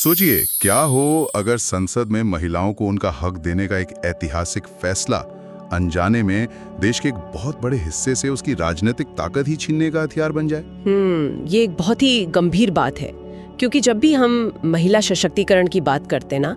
सोचिए क्या हो अगर संसद में महिलाओं को उनका हक देने का एक ऐतिहासिक फैसला अनजाने में देश के एक बहुत बड़े हिस्से से उसकी राजनीतिक ताकत ही छीनने का हथियार बन जाए। ये एक बहुत ही गंभीर बात है, क्योंकि जब भी हम महिला सशक्तिकरण की बात करते ना,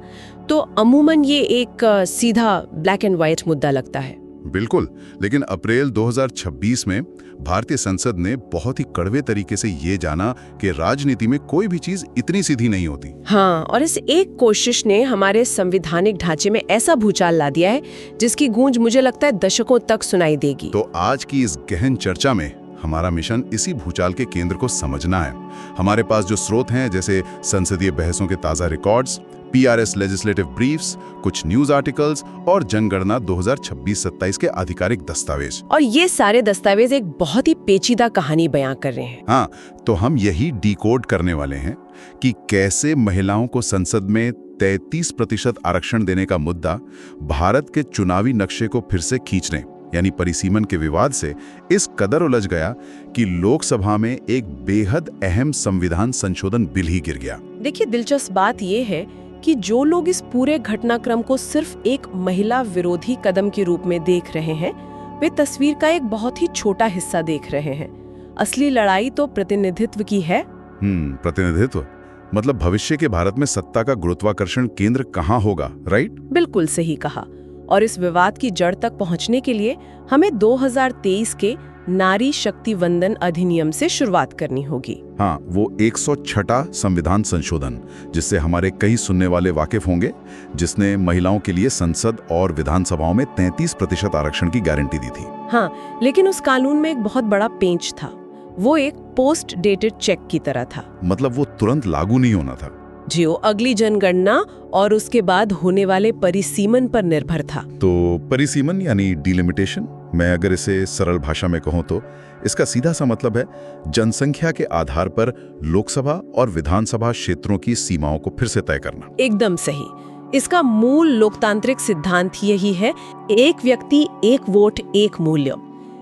तो अमूमन ये एक सीधा ब्लैक एंड व्हाइट मुद्दा लगता है। बिल्कुल, लेकिन अप्रैल 2026 में भारतीय संसद ने बहुत ही कड़वे तरीके से ये जाना कि राजनीति में कोई भी चीज इतनी सीधी नहीं होती। हाँ, और इस एक कोशिश ने हमारे संवैधानिक ढांचे में ऐसा भूचाल ला दिया है जिसकी गूंज मुझे लगता है दशकों तक सुनाई देगी। तो आज की इस गहन चर्चा में हमारा मिशन इसी भूचाल के केंद्र को समझना है। हमारे पास जो स्रोत हैं, जैसे संसदीय बहसों के ताजा रिकॉर्ड्स, PRS लेजिस्लेटिव ब्रीफ्स, कुछ न्यूज आर्टिकल्स और जनगणना 2026-27 के आधिकारिक दस्तावेज। और ये सारे दस्तावेज एक बहुत ही पेचीदा कहानी बयां कर रहे हैं। हाँ, तो हम यही डिकोड करने वाले हैं कि कैसे महिलाओं को संसद में 33% आरक्षण देने का मुद्दा भारत के चुनावी नक्शे को फिर से खींचने यानी परिसीमन के विवाद से इस कदर उलझ गया कि लोकसभा में एक बेहद अहम संविधान संशोधन बिल ही गिर गया। देखिए, दिलचस्प बात यह है कि जो लोग इस पूरे घटनाक्रम को सिर्फ एक महिला विरोधी कदम के रूप में देख रहे हैं, वे तस्वीर का एक बहुत ही छोटा हिस्सा देख रहे हैं। असली लड़ाई तो प्रतिनिधित्व की है। प्रतिनिधित्व मतलब भविष्य के भारत में सत्ता का गुरुत्वाकर्षण केंद्र कहाँ होगा, राइट? बिल्कुल सही कहा। और इस विवाद की जड़ तक पहुंचने के लिए हमें 2023 के नारी शक्ति वंदन अधिनियम से शुरुआत करनी होगी। हाँ, वो 106वां संविधान संशोधन, जिससे हमारे कई सुनने वाले वाकिफ होंगे, जिसने महिलाओं के लिए संसद और विधानसभाओं में 33% आरक्षण की गारंटी दी थी। हाँ, लेकिन उस कानून में एक बहुत बड़ा पेंच था। वो एक पोस्ट डेटेड चेक की तरह था। मतलब वो तुरंत लागू नहीं होना था जो अगली जनगणना और उसके बाद होने वाले परिसीमन पर निर्भर था। तो परिसीमन यानी डिलिमिटेशन, मैं अगर इसे सरल भाषा में कहूं तो इसका सीधा सा मतलब है जनसंख्या के आधार पर लोकसभा और विधानसभा क्षेत्रों की सीमाओं को फिर से तय करना। एकदम सही। इसका मूल लोकतांत्रिक सिद्धांत यही है, एक व्यक्ति एक वोट एक मूल्य।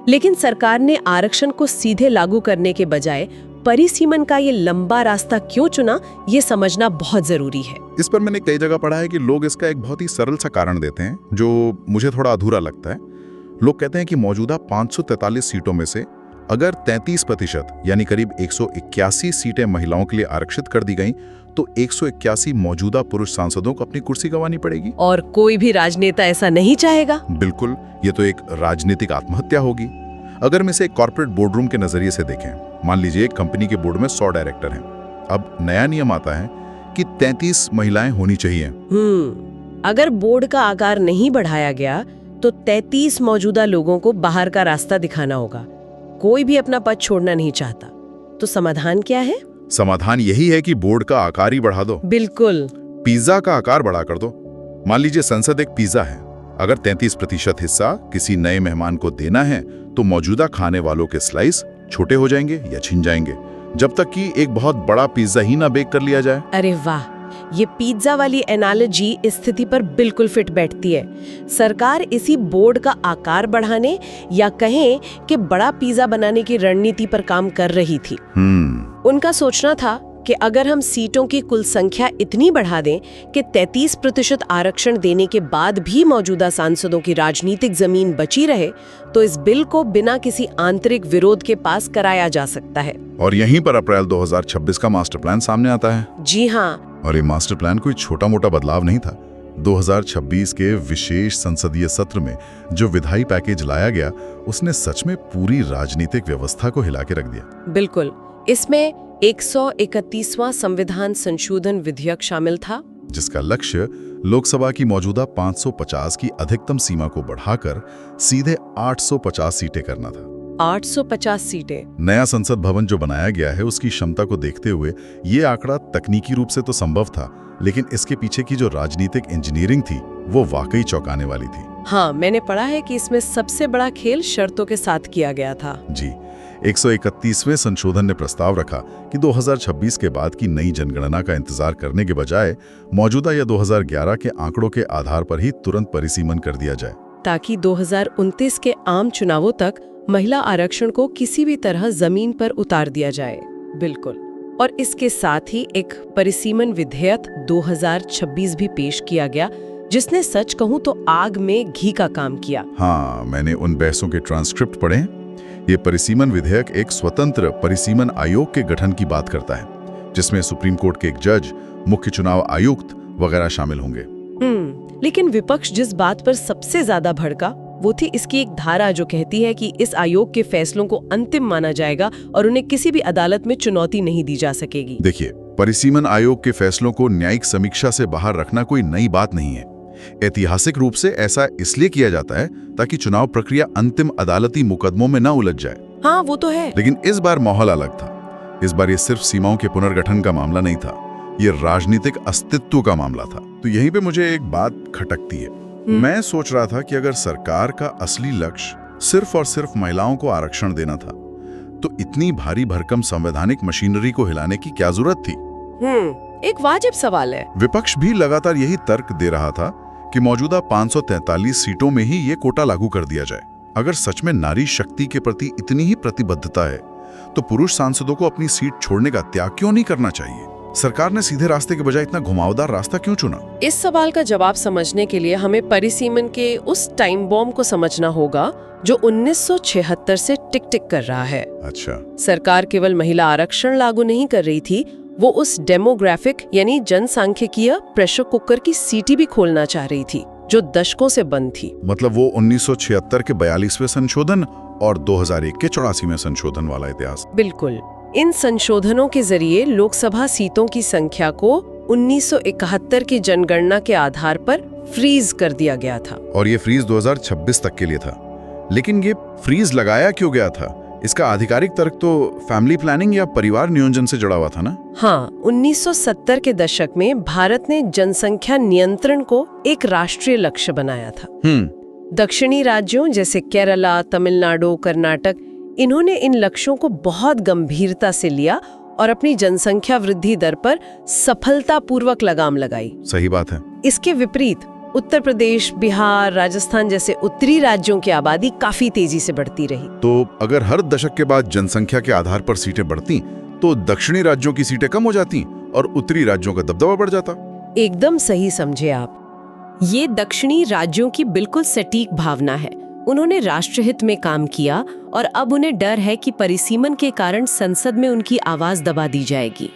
लेकिन सरकार ने आरक्षण को सीधे लागू करने के बजाय परिसीमन का ये लंबा रास्ता क्यों चुना, ये समझना बहुत जरूरी है। इस पर मैंने कई जगह पढ़ा है कि लोग इसका एक बहुत ही सरल सा कारण देते हैं, जो मुझे थोड़ा अधूरा लगता है। लोग कहते हैं कि मौजूदा 543 सीटों में से अगर 33% यानी करीब 181 सीटें महिलाओं के लिए आरक्षित कर दी गईं, तो 181 मौजूदा पुरुष सांसदों को अपनी कुर्सी गंवानी पड़ेगी। और कोई भी राजनेता ऐसा नहीं चाहेगा। बिल्कुल, ये तो एक राजनीतिक आत्महत्या होगी। अगर हम इसे एक कॉर्पोरेट बोर्डरूम के नजरिए से देखें, मान लीजिए एक कंपनी के बोर्ड में 100 डायरेक्टर हैं। अब नया नियम आता है कि 33 महिलाएं होनी चाहिए। अगर बोर्ड का आकार नहीं बढ़ाया गया तो 33 मौजूदा लोगों को बाहर का रास्ता दिखाना होगा। कोई भी अपना पद छोड़ना नहीं चाहता। तो समाधान क्या है? समाधान यही है कि बोर्ड का आकार ही बढ़ा दो। बिल्कुल। पिज्जा का आकार बढ़ा कर दो। मान लीजिए संसद एक पिज्जा है, अगर 33% हिस्सा किसी नए मेहमान को देना है तो मौजूदा खाने वालों के स्लाइस छोटे हो जाएंगे या छिन जाएंगे, जब तक कि एक बहुत बड़ा पिज्जा ही ना बेक कर लिया जाए। अरे वाह, ये पिज्जा वाली एनालॉजी इस स्थिति पर बिल्कुल फिट बैठती है। सरकार इसी बोर्ड का आकार बढ़ाने या कहें कि बड़ा पिज्जा बनाने की रणनीति पर काम कर रही थी। उनका सोचना था कि अगर हम सीटों की कुल संख्या इतनी बढ़ा दें कि 33% आरक्षण देने के बाद भी मौजूदा सांसदों की राजनीतिक जमीन बची रहे, तो इस बिल को बिना किसी आंतरिक विरोध के पास कराया जा सकता है। और यहीं पर अप्रैल 2026 का मास्टर प्लान सामने आता है। जी हाँ। और ये मास्टर प्लान कोई छोटा मोटा बदलाव नहीं था। 2026 के विशेष संसदीय सत्र में जो विधायी पैकेज लाया गया, उसने सच में पूरी राजनीतिक व्यवस्था को हिला के रख दिया। बिल्कुल। इसमें 131वां संविधान संशोधन विधेयक शामिल था, जिसका लक्ष्य लोकसभा की मौजूदा 550 की अधिकतम सीमा को बढ़ाकर सीधे 850 सीटें करना था। 850 सीटें। नया संसद भवन जो बनाया गया है, उसकी क्षमता को देखते हुए ये आंकड़ा तकनीकी रूप से तो संभव था, लेकिन इसके पीछे की जो राजनीतिक इंजीनियरिंग थी वो वाकई चौंकाने वाली थी। हाँ, मैंने पढ़ा है कि इसमें सबसे बड़ा खेल शर्तों के साथ किया गया था। जी, 131वें संशोधन ने प्रस्ताव रखा कि 2026 के बाद की नई जनगणना का इंतजार करने के बजाय मौजूदा या 2011 के आंकड़ों के आधार पर ही तुरंत परिसीमन कर दिया जाए, ताकि 2029 के आम चुनावों तक महिला आरक्षण को किसी भी तरह जमीन पर उतार दिया जाए। बिल्कुल। और इसके साथ ही एक परिसीमन विधेयक 2026 भी पेश किया गया, जिसने सच कहूं तो आग में घी का काम किया। हाँ, मैंने उन बहसों के ट्रांसक्रिप्ट पढ़े हैं। ये परिसीमन विधेयक एक स्वतंत्र परिसीमन आयोग के गठन की बात करता है, जिसमें सुप्रीम कोर्ट के एक जज, मुख्य चुनाव आयुक्त वगैरह शामिल होंगे। लेकिन विपक्ष जिस बात पर सबसे ज्यादा भड़का वो थी इसकी एक धारा जो कहती है कि इस आयोग के फैसलों को अंतिम माना जाएगा और उन्हें किसी भी अदालत में चुनौती नहीं दी जा सकेगी। देखिए, परिसीमन आयोग के फैसलों को न्यायिक समीक्षा से बाहर रखना कोई नई बात नहीं है। ऐतिहासिक रूप से ऐसा इसलिए किया जाता है ताकि चुनाव प्रक्रिया अंतिम अदालती मुकदमों में न उलझ जाए। हाँ, वो तो है। लेकिन इस बार माहौल अलग था। इस बार ये सिर्फ सीमाओं के पुनर्गठन का मामला नहीं था, ये राजनीतिक अस्तित्व का मामला था। तो यहीं पे मुझे एक बात खटकती है। मैं सोच रहा था कि अगर सरकार का असली लक्ष्य सिर्फ और सिर्फ महिलाओं को आरक्षण देना था, तो इतनी भारी भरकम संवैधानिक मशीनरी को हिलाने की क्या जरूरत थी? एक वाजिब सवाल है। विपक्ष भी लगातार यही तर्क दे रहा था कि मौजूदा 543 सीटों में ही ये कोटा लागू कर दिया जाए। अगर सच में नारी शक्ति के प्रति इतनी ही प्रतिबद्धता है, तो पुरुष सांसदों को अपनी सीट छोड़ने का त्याग क्यों नहीं करना चाहिए? सरकार ने सीधे रास्ते के बजाय इतना घुमावदार रास्ता क्यों चुना? इस सवाल का जवाब समझने के लिए हमें परिसीमन के उस टाइम बॉम्ब को समझना होगा जो 1976 से टिक टिक कर रहा है। अच्छा। सरकार केवल महिला आरक्षण लागू नहीं कर रही थी, वो उस डेमोग्राफिक यानी जनसांख्यिकीय प्रेशर कुकर की सीटी भी खोलना चाह रही थी, जो दशकों से बंद थी। मतलब वो 1976 के 42वें संशोधन और 2001 के 84वें संशोधन वाला इतिहास। बिल्कुल। इन संशोधनों के जरिए लोकसभा सीटों की संख्या को 1971 की जनगणना के आधार पर फ्रीज कर दिया गया था। और ये फ्रीज 2026 तक के लिए था। लेकिन ये फ्रीज लगाया क्यों गया था? इसका आधिकारिक तर्क तो फैमिली प्लानिंग या परिवार नियोजन से जुड़ा हुआ था ना? हाँ, 1970 के दशक में भारत ने जनसंख्या नियंत्रण को एक राष्ट्रीय लक्ष्य बनाया था। दक्षिणी राज्यों जैसे केरला, तमिलनाडु, कर्नाटक, इन्होंने इन लक्ष्यों को बहुत गंभीरता से लिया और अपनी जनसंख्या वृद्धि दर पर सफलतापूर्वक लगाम लगाई। सही बात है। इसके विपरीत उत्तर प्रदेश, बिहार, राजस्थान जैसे उत्तरी राज्यों की आबादी काफी तेजी से बढ़ती रही। तो अगर हर दशक के बाद जनसंख्या के आधार पर सीटें बढ़ती, तो दक्षिणी राज्यों की सीटें कम हो जाती और उत्तरी राज्यों का दबदबा बढ़ जाता। एकदम सही समझे आप। ये दक्षिणी राज्यों की बिल्कुल सटीक भावना है। उन्होंने राष्ट्रहित में काम किया और अब उन्हें डर है कि परिसीमन के कारण संसद में उनकी आवाज दबा दी जाएगी।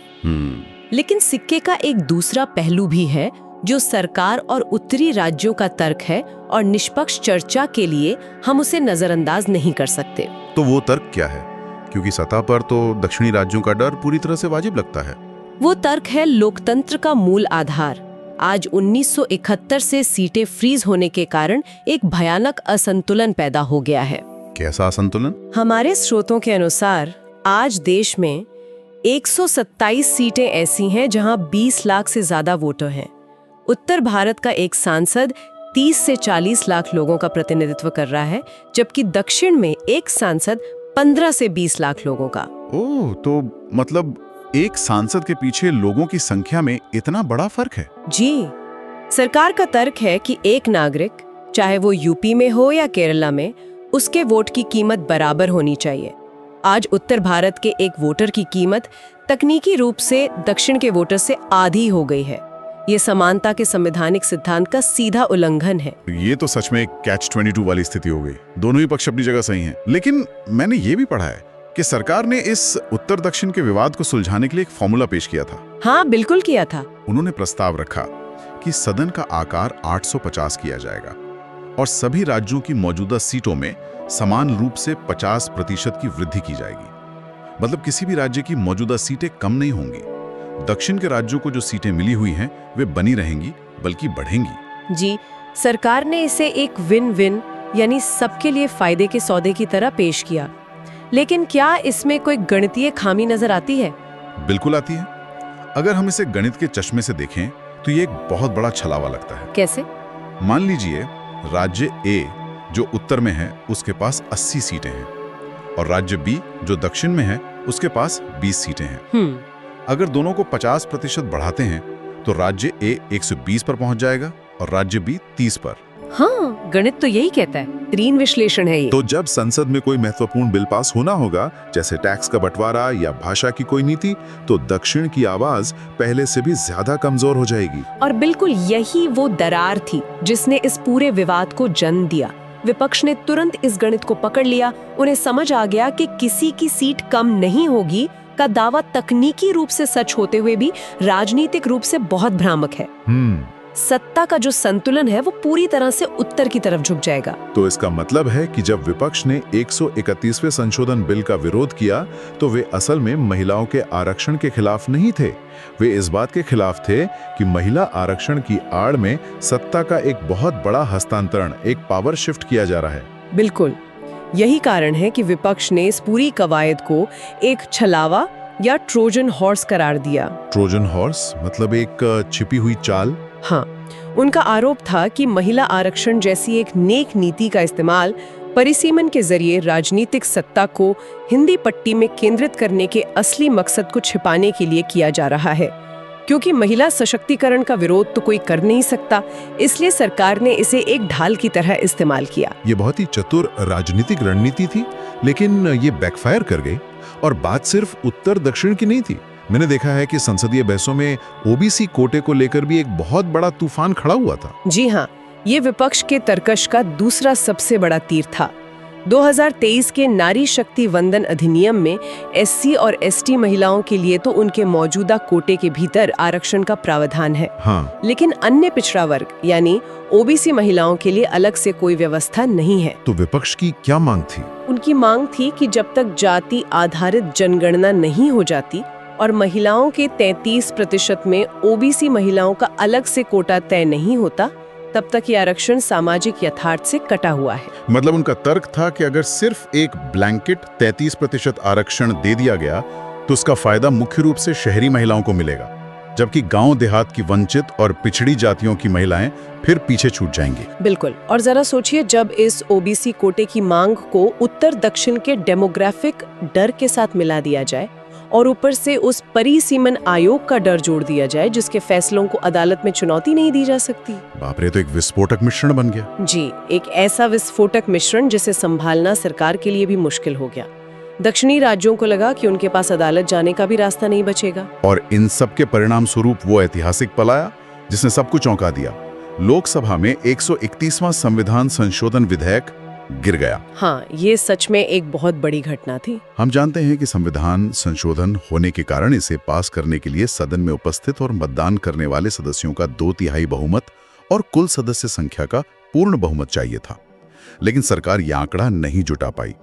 लेकिन सिक्के का एक दूसरा पहलू भी है, जो सरकार और उत्तरी राज्यों का तर्क है, और निष्पक्ष चर्चा के लिए हम उसे नजरअंदाज नहीं कर सकते। तो वो तर्क क्या है? क्योंकि सतह पर तो दक्षिणी राज्यों का डर पूरी तरह से वाजिब लगता है। वो तर्क है लोकतंत्र का मूल आधार। आज 1971 से सीटें फ्रीज होने के कारण एक भयानक असंतुलन पैदा हो गया है। कैसा असंतुलन? हमारे स्रोतों के अनुसार आज देश में 127 सीटें ऐसी हैं जहां 20 लाख से ज्यादा वोटर हैं। उत्तर भारत का एक सांसद 30 से 40 लाख लोगों का प्रतिनिधित्व कर रहा है, जबकि दक्षिण में एक सांसद 15 से 20 लाख लोगों का। ओह, तो मतलब एक सांसद के पीछे लोगों की संख्या में इतना बड़ा फर्क है? जी, सरकार का तर्क है कि एक नागरिक, चाहे वो यूपी में हो या केरला में, उसके वोट की कीमत बराबर होनी चाहिए। आज उत्तर भारत के एक वोटर की कीमत तकनीकी रूप से दक्षिण के वोटर से आधी हो गई है। ये समानता के संवैधानिक सिद्धांत का सीधा उल्लंघन है। ये तो सच में एक कैच-22 वाली स्थिति हो गई। दोनों ही पक्ष अपनी जगह सही हैं। लेकिन मैंने ये भी पढ़ा है कि सरकार ने इस उत्तर दक्षिण के विवाद को सुलझाने के लिए एक फॉर्मूला पेश किया था। हाँ, बिल्कुल किया था। उन्होंने प्रस्ताव रखा कि सदन का आकार 850 किया जाएगा और सभी राज्यों की मौजूदा सीटों में समान रूप से 50% की वृद्धि की जाएगी। मतलब किसी भी राज्य की मौजूदा सीटें कम नहीं होंगी। दक्षिण के राज्यों को जो सीटें मिली हुई हैं, वे बनी रहेंगी, बल्कि बढ़ेंगी। जी, सरकार ने इसे एक विन विन यानी सबके लिए फायदे के सौदे की तरह पेश किया। लेकिन क्या इसमें कोई गणितीय खामी नजर आती है? बिल्कुल आती है। अगर हम इसे गणित के चश्मे से देखें तो ये एक बहुत बड़ा छलावा लगता है। कैसे? मान लीजिए राज्य ए जो उत्तर में है उसके पास 80 सीटें हैं और राज्य बी जो दक्षिण में है उसके पास 20 सीटें हैं। अगर दोनों को 50% बढ़ाते हैं तो राज्य ए 120 पर पहुंच जाएगा और राज्य बी 30 पर। हाँ, गणित तो यही कहता है। बेहतरीन विश्लेषण है ये। तो जब संसद में कोई महत्वपूर्ण बिल पास होना होगा, जैसे टैक्स का बंटवारा या भाषा की कोई नीति, तो दक्षिण की आवाज पहले से भी ज्यादा कमजोर हो जाएगी। और बिल्कुल यही वो दरार थी जिसने इस पूरे विवाद को जन्म दिया। विपक्ष ने तुरंत इस गणित को पकड़ लिया। उन्हें समझ आ गया कि किसी की सीट कम नहीं होगी का दावा तकनीकी रूप से सच होते हुए भी राजनीतिक रूप से बहुत भ्रामक है। सत्ता का जो संतुलन है वो पूरी तरह से उत्तर की तरफ झुक जाएगा। तो इसका मतलब है कि जब विपक्ष ने 131वें संशोधन बिल का विरोध किया, तो वे असल में महिलाओं के आरक्षण के खिलाफ नहीं थे। वे इस बात के खिलाफ थे कि महिला आरक्षण की आड़ में सत्ता का एक बहुत बड़ा हस्तांतरण, एक पावर शिफ्ट किया जा रहा है। बिल्कुल, यही कारण है कि विपक्ष ने इस पूरी कवायद को एक छलावा या ट्रोजन हॉर्स करार दिया। ट्रोजन हॉर्स मतलब एक छिपी हुई चाल? हाँ, उनका आरोप था कि महिला आरक्षण जैसी एक नेक नीति का इस्तेमाल परिसीमन के जरिए राजनीतिक सत्ता को हिंदी पट्टी में केंद्रित करने के असली मकसद को छिपाने के लिए किया जा रहा है। क्योंकि महिला सशक्तिकरण का विरोध तो कोई कर नहीं सकता, इसलिए सरकार ने इसे एक ढाल की तरह इस्तेमाल किया। ये बहुत ही चतुर राजनीतिक रणनीति थी, लेकिन ये बैकफायर कर गई। और बात सिर्फ उत्तर दक्षिण की नहीं थी। मैंने देखा है कि संसदीय बहसों में ओबीसी कोटे को लेकर भी एक बहुत बड़ा तूफान खड़ा हुआ था। जी हाँ, ये विपक्ष के तर्कश का दूसरा सबसे बड़ा तीर था। 2023 के नारी शक्ति वंदन अधिनियम में एससी और एसटी महिलाओं के लिए तो उनके मौजूदा कोटे के भीतर आरक्षण का प्रावधान है। हाँ। लेकिन अन्य पिछड़ा वर्ग यानी ओबीसी महिलाओं के लिए अलग से कोई व्यवस्था नहीं है। तो विपक्ष की क्या मांग थी? उनकी मांग थी कि जब तक जाति आधारित जनगणना नहीं हो जाती और महिलाओं के 33% में ओबीसी महिलाओं का अलग से कोटा तय नहीं होता, तब तक ये आरक्षण सामाजिक यथार्थ से कटा हुआ है। मतलब उनका तर्क था कि अगर सिर्फ एक ब्लैंकेट 33% आरक्षण दे दिया गया तो उसका फायदा मुख्य रूप से शहरी महिलाओं को मिलेगा, जबकि गांव देहात की वंचित और पिछड़ी जातियों की महिलाएं फिर पीछे छूट जाएंगी। बिल्कुल। और जरा सोचिए, जब इस ओबीसी कोटे की मांग को उत्तर दक्षिण के डेमोग्राफिक डर के साथ मिला दिया जाए और ऊपर से उस परिसीमन आयोग का डर जोड़ दिया जाए जिसके फैसलों को अदालत में चुनौती नहीं दी जा सकती। बाप रे, तो एक विस्फोटक मिश्रण बन गया। जी, एक ऐसा विस्फोटक मिश्रण जिसे संभालना सरकार के लिए भी मुश्किल हो गया। दक्षिणी राज्यों को लगा कि उनके पास अदालत जाने का भी रास्ता नहीं बचेगा। और इन सब के परिणाम स्वरूप वो ऐतिहासिक पल आया जिसने सबको चौंका दिया। लोकसभा में 131वां संविधान संशोधन विधेयक गिर गया। हाँ, ये सच में एक बहुत बड़ी घटना थी। हम जानते हैं कि संविधान संशोधन होने के कारण इसे पास करने के लिए सदन में उपस्थित और मतदान करने वाले सदस्यों का 2/3 बहुमत और कुल सदस्य संख्या का पूर्ण बहुमत चाहिए था। लेकिन सरकार यह आंकड़ा नहीं जुटा पाई।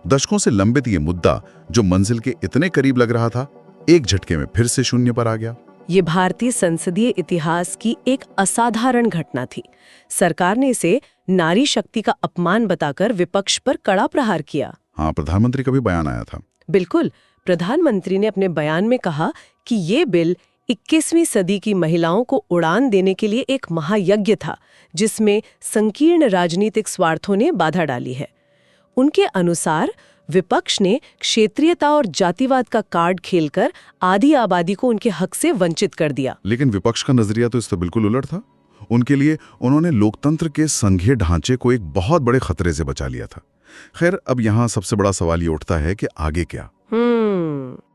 दशकों से लंबित ये मुद्दा जो मंजिल के इतने करीब लग रहा था, एक झटके में फिर से शून्य पर आ गया। ये भारतीय संसदीय इतिहास की एक असाधारण घटना थी। सरकार ने इसे नारी शक्ति का अपमान बताकर विपक्ष पर कड़ा प्रहार किया। हाँ, प्रधानमंत्री का भी बयान आया था। बिल्कुल, प्रधानमंत्री ने अपने बयान में कहा कि ये बिल 21वीं सदी की महिलाओं को उड़ान देने के लिए एक महायज्ञ था, जिसमें संकीर्ण राजनीतिक स्वार्थों ने बाधा डाली है। उनके अनुसार विपक्ष ने क्षेत्रीयता और जातिवाद का कार्ड खेलकर आधी आबादी को उनके हक से वंचित कर दिया। लेकिन विपक्ष का नजरिया तो इससे बिल्कुल उलट था। उनके लिए उन्होंने लोकतंत्र के संघीय ढांचे को एक बहुत बड़े खतरे से बचा लिया था। खैर, अब यहाँ सबसे बड़ा सवाल ये उठता है कि आगे क्या?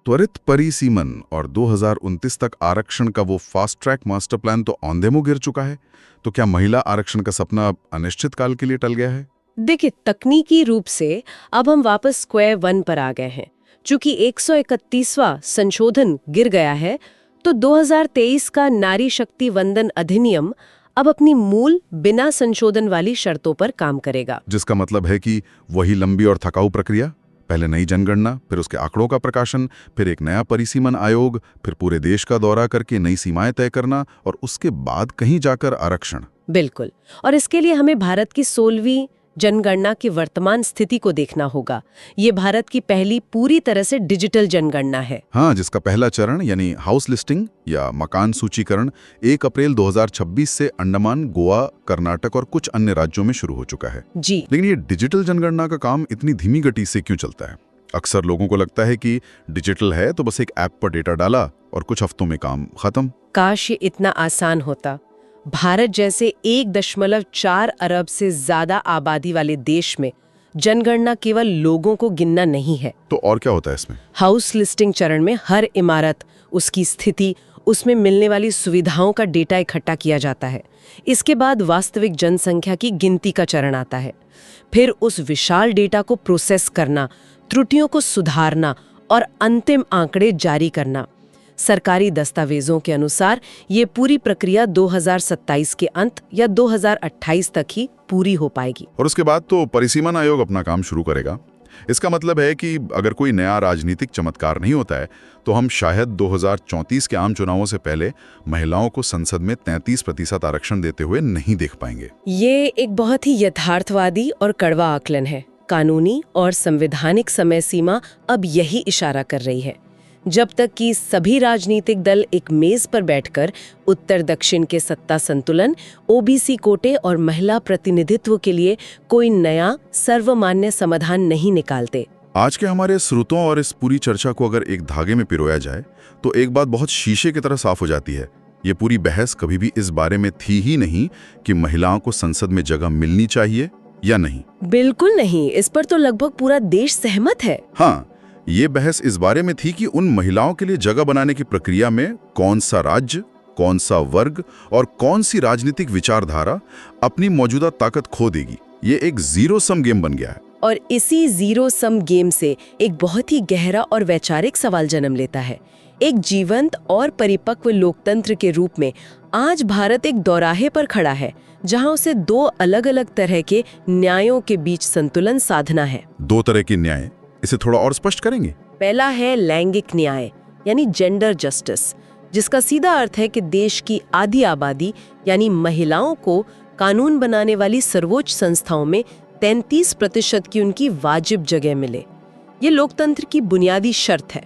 त्वरित परिसीमन और 2029 तक आरक्षण का वो फास्ट ट्रैक मास्टर प्लान तो औंधे गिर चुका है। तो क्या महिला आरक्षण का सपना अनिश्चित काल के लिए टल गया है? देखिए, तकनीकी रूप से अब हम वापस स्क्वायर वन पर आ गए हैं। चूंकि 131वां संशोधन गिर गया है, तो 2023 का नारी शक्ति वंदन अधिनियम अब अपनी मूल बिना संशोधन वाली शर्तों पर काम करेगा। जिसका मतलब है कि वही लंबी और थकाऊ प्रक्रिया, पहले नई जनगणना, फिर उसके आंकड़ों का प्रकाशन, फिर एक नया परिसीमन आयोग, फिर पूरे देश का दौरा करके नई सीमाएं तय करना और उसके बाद कहीं जाकर आरक्षण। बिल्कुल। और इसके लिए हमें भारत की 16वीं जनगणना की वर्तमान स्थिति को देखना होगा। ये भारत की पहली पूरी तरह से डिजिटल जनगणना है। हाँ, जिसका पहला चरण यानी हाउस लिस्टिंग या मकान सूचीकरण 1 अप्रैल 2026 से अंडमान, गोवा, कर्नाटक और कुछ अन्य राज्यों में शुरू हो चुका है। जी। लेकिन ये डिजिटल जनगणना का काम इतनी धीमी गति से क्यों चलता है? अक्सर लोगों को लगता है कि डिजिटल है तो बस एक ऐप पर डेटा डाला और कुछ हफ्तों में काम खत्म। काश ये इतना आसान होता। भारत जैसे 1.4 अरब से ज्यादा आबादी वाले देश में जनगणना केवल लोगों को गिनना नहीं है। तो और क्या होता है इसमें? हाउस लिस्टिंग चरण में हर इमारत, उसकी स्थिति, उसमें मिलने वाली सुविधाओं का डेटा इकट्ठा किया जाता है। इसके बाद वास्तविक जनसंख्या की गिनती का चरण आता है। फिर उस विशाल डेटा को प्रोसेस करना, त्रुटियों को सुधारना और अंतिम आंकड़े जारी करना। सरकारी दस्तावेजों के अनुसार ये पूरी प्रक्रिया 2027 के अंत या 2028 तक ही पूरी हो पाएगी। और उसके बाद तो परिसीमन आयोग अपना काम शुरू करेगा। इसका मतलब है कि अगर कोई नया राजनीतिक चमत्कार नहीं होता है तो हम शायद 2034 के आम चुनावों से पहले महिलाओं को संसद में 33% आरक्षण देते हुए नहीं देख पाएंगे। ये एक बहुत ही यथार्थवादी और कड़वा आकलन है। कानूनी और संवैधानिक समय सीमा अब यही इशारा कर रही है। जब तक कि सभी राजनीतिक दल एक मेज पर बैठकर उत्तर दक्षिण के सत्ता संतुलन, ओबीसी कोटे और महिला प्रतिनिधित्व के लिए कोई नया सर्वमान्य समाधान नहीं निकालते। आज के हमारे स्रोतों और इस पूरी चर्चा को अगर एक धागे में पिरोया जाए तो एक बात बहुत शीशे की तरह साफ हो जाती है। ये पूरी बहस कभी भी इस बारे में थी ही नहीं कि महिलाओं को संसद में जगह मिलनी चाहिए या नहीं। बिल्कुल नहीं। इस पर तो लगभग पूरा देश सहमत है। हाँ, ये बहस इस बारे में थी कि उन महिलाओं के लिए जगह बनाने की प्रक्रिया में कौन सा राज्य, कौन सा वर्ग और कौन सी राजनीतिक विचारधारा अपनी मौजूदा ताकत खो देगी। ये एक जीरो सम गेम बन गया है। और इसी जीरो सम गेम से एक बहुत ही गहरा और वैचारिक सवाल जन्म लेता है। एक जीवंत और परिपक्व लोकतंत्र के रूप में आज भारत एक दौराहे पर खड़ा है, जहां उसे दो अलग अलग तरह के न्यायों के बीच संतुलन साधना है। दो तरह के न्याय, इसे थोड़ा और स्पष्ट करेंगे? पहला है लैंगिक न्याय यानी जेंडर जस्टिस, जिसका सीधा अर्थ है कि देश की आधी आबादी यानी महिलाओं को कानून बनाने वाली सर्वोच्च संस्थाओं में 33% की उनकी वाजिब जगह मिले। ये लोकतंत्र की बुनियादी शर्त है।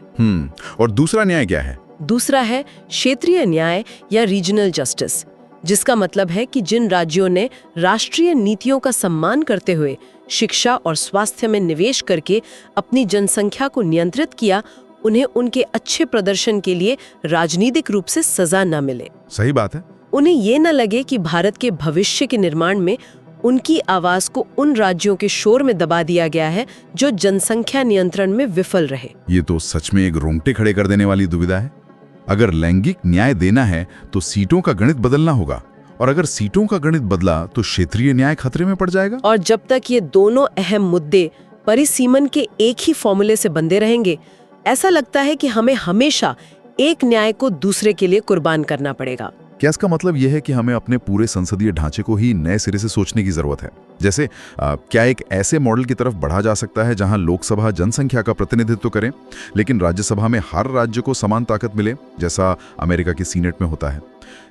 और दूसरा न्याय क्या है? दूसरा है क्षेत्रीय न्याय या रीजनल जस्टिस, जिसका मतलब है कि जिन राज्यों ने राष्ट्रीय नीतियों का सम्मान करते हुए शिक्षा और स्वास्थ्य में निवेश करके अपनी जनसंख्या को नियंत्रित किया, उन्हें उनके अच्छे प्रदर्शन के लिए राजनीतिक रूप से सजा न मिले। सही बात है। उन्हें ये न लगे कि भारत के भविष्य के निर्माण में उनकी आवाज को उन राज्यों के शोर में दबा दिया गया है जो जनसंख्या नियंत्रण में विफल रहे। ये तो सच में एक रोंगटे खड़े कर देने वाली दुविधा है। अगर लैंगिक न्याय देना है तो सीटों का गणित बदलना होगा, और अगर सीटों का गणित बदला तो क्षेत्रीय न्याय खतरे में पड़ जाएगा। और जब तक ये दोनों अहम मुद्दे परिसीमन के एक ही फॉर्मूले से बंधे रहेंगे, ऐसा लगता है कि हमें हमेशा एक न्याय को दूसरे के लिए कुर्बान करना पड़ेगा। क्या इसका मतलब यह है कि हमें अपने पूरे संसदीय ढांचे को ही नए सिरे से सोचने की जरूरत है? जैसे क्या एक ऐसे मॉडल की तरफ बढ़ा जा सकता है जहां लोकसभा जनसंख्या का प्रतिनिधित्व करे, लेकिन राज्यसभा में हर राज्य को समान ताकत मिले, जैसा अमेरिका की सीनेट में होता है?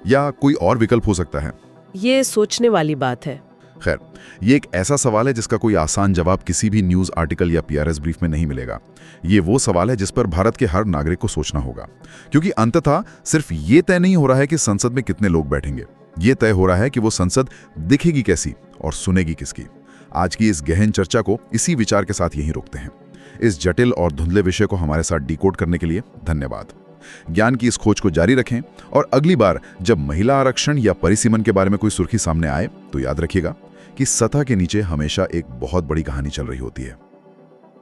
या कोई और विकल्प हो सकता है? ये सोचने वाली बात है। खैर, ये एक ऐसा सवाल है जिसका कोई आसान जवाब किसी भी न्यूज आर्टिकल या पीआरएस ब्रीफ में नहीं मिलेगा। ये वो सवाल है जिस पर भारत के हर नागरिक को सोचना होगा, क्योंकि अंततः सिर्फ ये तय नहीं हो रहा है कि संसद में कितने लोग बैठेंगे, ये तय हो रहा है कि वो संसद दिखेगी कैसी और सुनेगी किसकी। आज की इस गहन चर्चा को इसी विचार के साथ यहीं रोकते हैं। इस जटिल और धुंधले विषय को हमारे साथ डिकोड करने के लिए धन्यवाद। ज्ञान की इस खोज को जारी रखें, और अगली बार जब महिला आरक्षण या परिसीमन के बारे में कोई सुर्खी सामने आए तो याद रखिएगा कि सतह के नीचे हमेशा एक बहुत बड़ी कहानी चल रही होती है।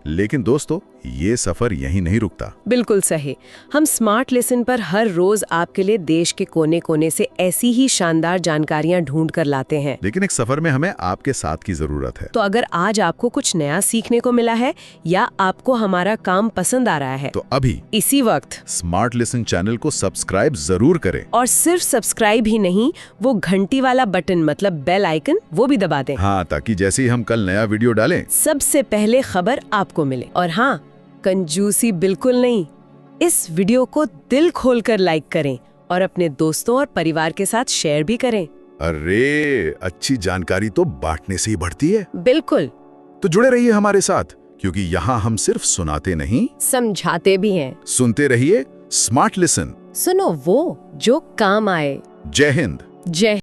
लेकिन दोस्तों, ये सफर यहीं नहीं रुकता। बिल्कुल सही। हम स्मार्ट लेसन पर हर रोज आपके लिए देश के कोने कोने से ऐसी ही शानदार जानकारियां ढूंढ कर लाते हैं। लेकिन एक सफर में हमें आपके साथ की जरूरत है। तो अगर आज आपको कुछ नया सीखने को मिला है या आपको हमारा काम पसंद आ रहा है, तो अभी इसी वक्त स्मार्ट लेसन चैनल को सब्सक्राइब जरूर करें। और सिर्फ सब्सक्राइब ही नहीं, वो घंटी वाला बटन मतलब बेल आइकन वो भी दबा दें। हाँ, ताकि जैसे ही हम कल नया वीडियो डालें सबसे पहले खबर आपको मिले। और हाँ, कंजूसी बिल्कुल नहीं। इस वीडियो को दिल खोलकर लाइक करें और अपने दोस्तों और परिवार के साथ शेयर भी करें। अरे, अच्छी जानकारी तो बांटने से ही बढ़ती है। बिल्कुल। तो जुड़े रहिए हमारे साथ, क्योंकि यहाँ हम सिर्फ सुनाते नहीं, समझाते भी हैं। सुनते रहिए स्मार्ट लिसन। सुनो वो जो काम आए। जय हिंद। जय